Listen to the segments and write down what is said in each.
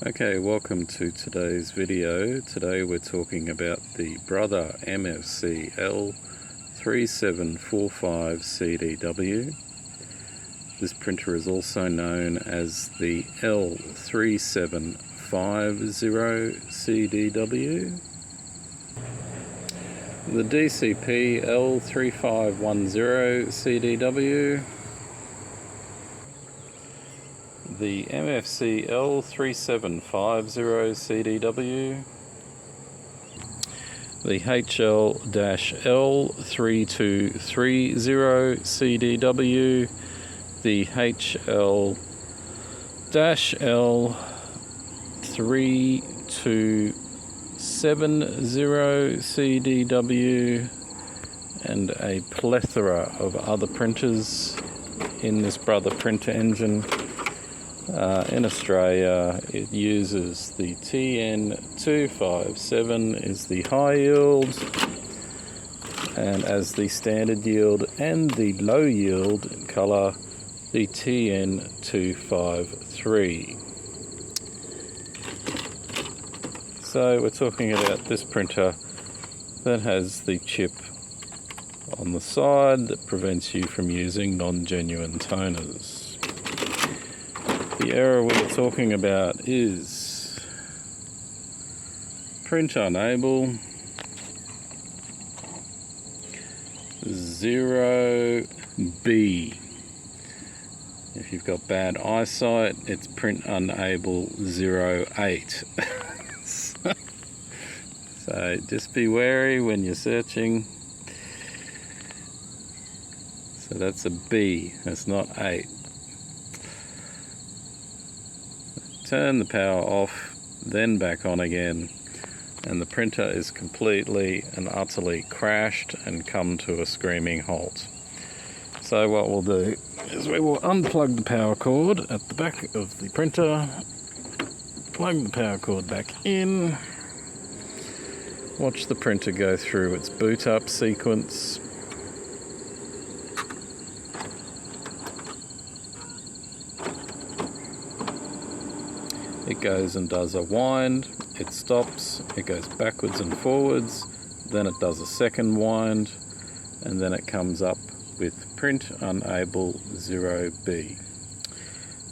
Okay, welcome to today's video. Today we're talking about the Brother MFC L3745CDW. This printer is also known as the L3750CDW. The DCP L3510CDW. The MFC L3750CDW, the HL-L3230CDW, the HL-L3270CDW, and a plethora of other printers in this Brother printer engine. In Australia, it uses the TN257 is the high yield, and as the standard yield, and the low yield in colour, the TN253. So we're talking about this printer that has the chip on the side that prevents you from using non-genuine toners. The error we're talking about is print unable 0B. If you've got bad eyesight, it's print unable 08. So just be wary when you're searching. So that's a B, that's not 8. Turn the power off, then back on again, and the printer is completely and utterly crashed and come to a screaming halt. So what we'll do is we will unplug the power cord at the back of the printer, plug the power cord back in, watch the printer go through its boot up sequence. It goes and does a wind, it stops, it goes backwards and forwards, then it does a second wind, and then it comes up with print unable 0B.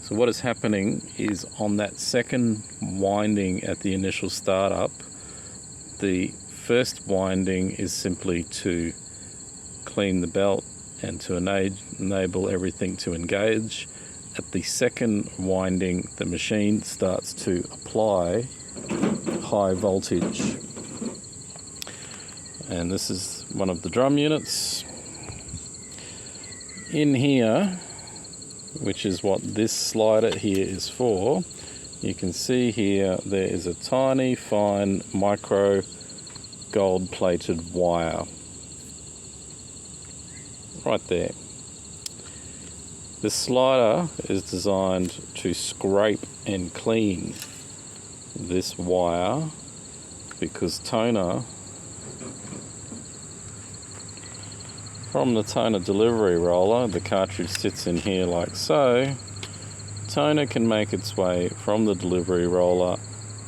So what is happening is on that second winding at the initial startup, the first winding is simply to clean the belt and to enable everything to engage. At the second winding, the machine starts to apply high voltage. And this is one of the drum units. In here, which is what this slider here is for, you can see here there is a tiny, fine, micro gold-plated wire. Right there. This slider is designed to scrape and clean this wire because toner from the toner delivery roller, the cartridge sits in here like so. Toner can make its way from the delivery roller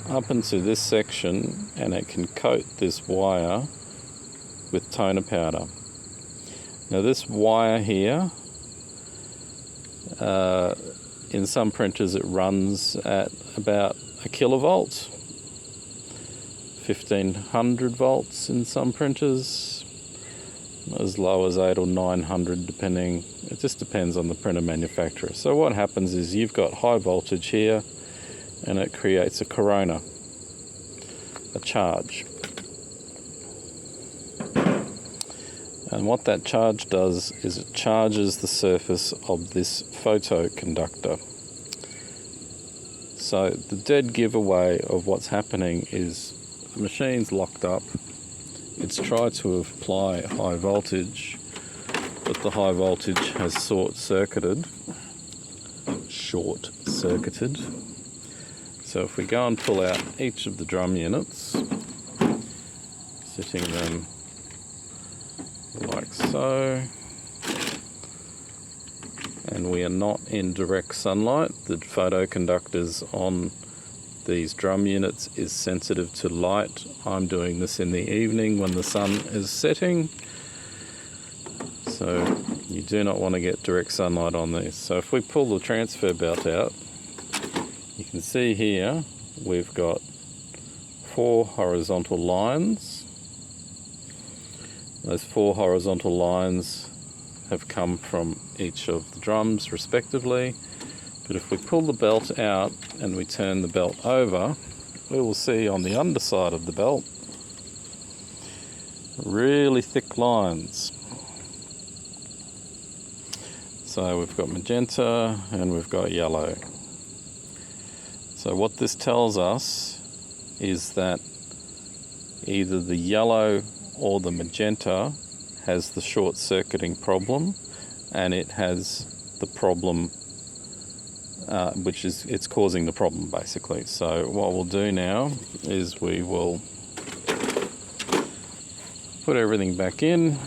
up into this section, and it can coat this wire with toner powder. Now this wire here, in some printers it runs at about a kilovolt, 1500 volts in some printers, as low as 800 or 900 depending. It just depends on the printer manufacturer. So what happens is you've got high voltage here and it creates a corona, a charge. And what that charge does is it charges the surface of this photoconductor. So the dead giveaway of what's happening is the machine's locked up. It's tried to apply high voltage, but the high voltage has short-circuited. So if we go and pull out each of the drum units, sitting them like so, and we are not in direct sunlight. The photoconductors on these drum units is sensitive to light. I'm doing this in the evening when the sun is setting, so you do not want to get direct sunlight on these. So if we pull the transfer belt out, you can see here we've got 4 horizontal lines. Those 4 horizontal lines have come from each of the drums respectively. But if we pull the belt out and we turn the belt over, we will see on the underside of the belt really thick lines. So we've got magenta and we've got yellow. So what this tells us is that either the yellow or the magenta has the short-circuiting problem, and it has the problem it's causing the problem basically. So what we'll do now is we will put everything back in,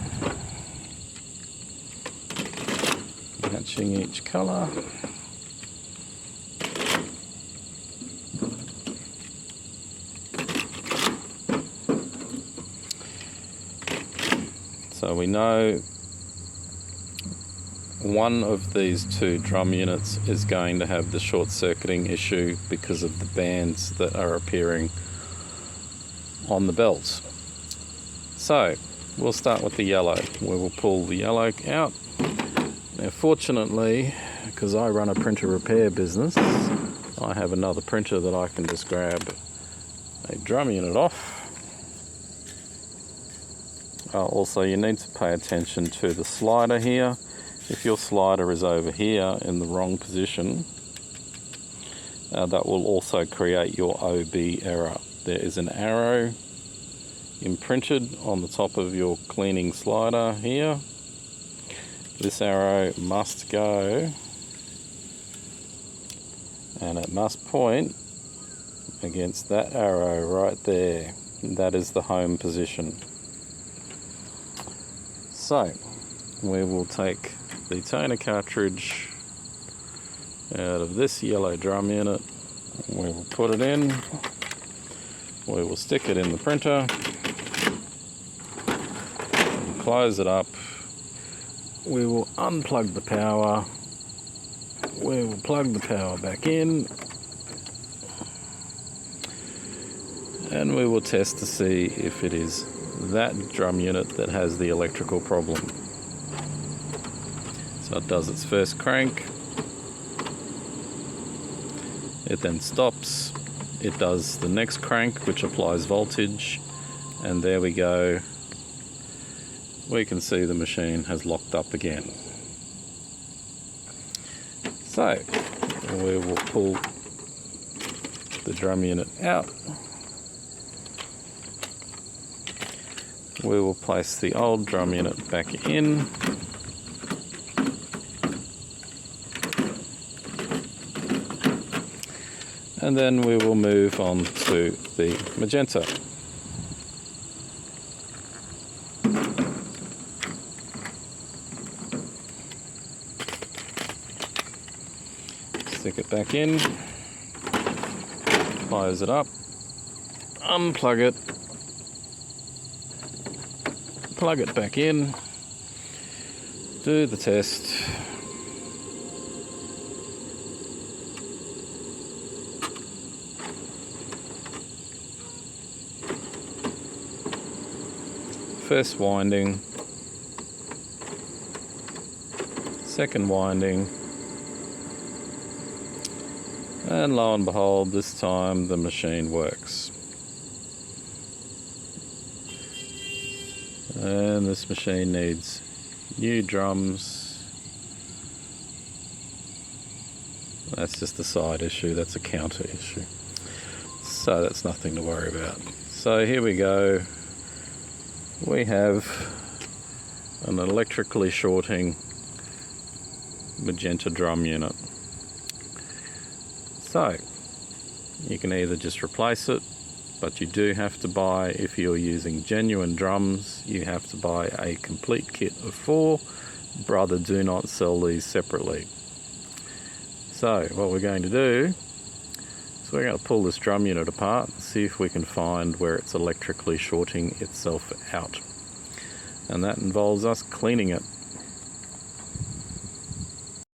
matching each colour. So we know one of these 2 drum units is going to have the short-circuiting issue because of the bands that are appearing on the belts. So we'll start with the yellow. We will pull the yellow out. Now fortunately, because I run a printer repair business, I have another printer that I can just grab a drum unit off. Also, you need to pay attention to the slider here. If your slider is over here in the wrong position, that will also create your OB error. There is an arrow imprinted on the top of your cleaning slider here. This arrow must go, and it must point against that arrow right there. That is the home position. So we will take the toner cartridge out of this yellow drum unit. We will put it in. We will stick it in the printer. We'll close it up. We will unplug the power. We will plug the power back in. And we will test to see if it is that drum unit that has the electrical problem. So it does its first crank, it then stops, it does the next crank which applies voltage, and there we go. We can see the machine has locked up again. So we will pull the drum unit out. We will place the old drum unit back in. And then we will move on to the magenta. Stick it back in, close it up, unplug it, plug it back in, do the test. First winding, second winding, and lo and behold, this time the machine works. And this machine needs new drums. That's just a side issue, that's a counter issue. So that's nothing to worry about. So here we go. We have an electrically shorting magenta drum unit. So you can either just replace it, but you do have to buy, if you're using genuine drums, you have to buy a complete kit of 4. Brother, do not sell these separately. So what we're going to do is So we're going to pull this drum unit apart and see if we can find where it's electrically shorting itself out. And that involves us cleaning it.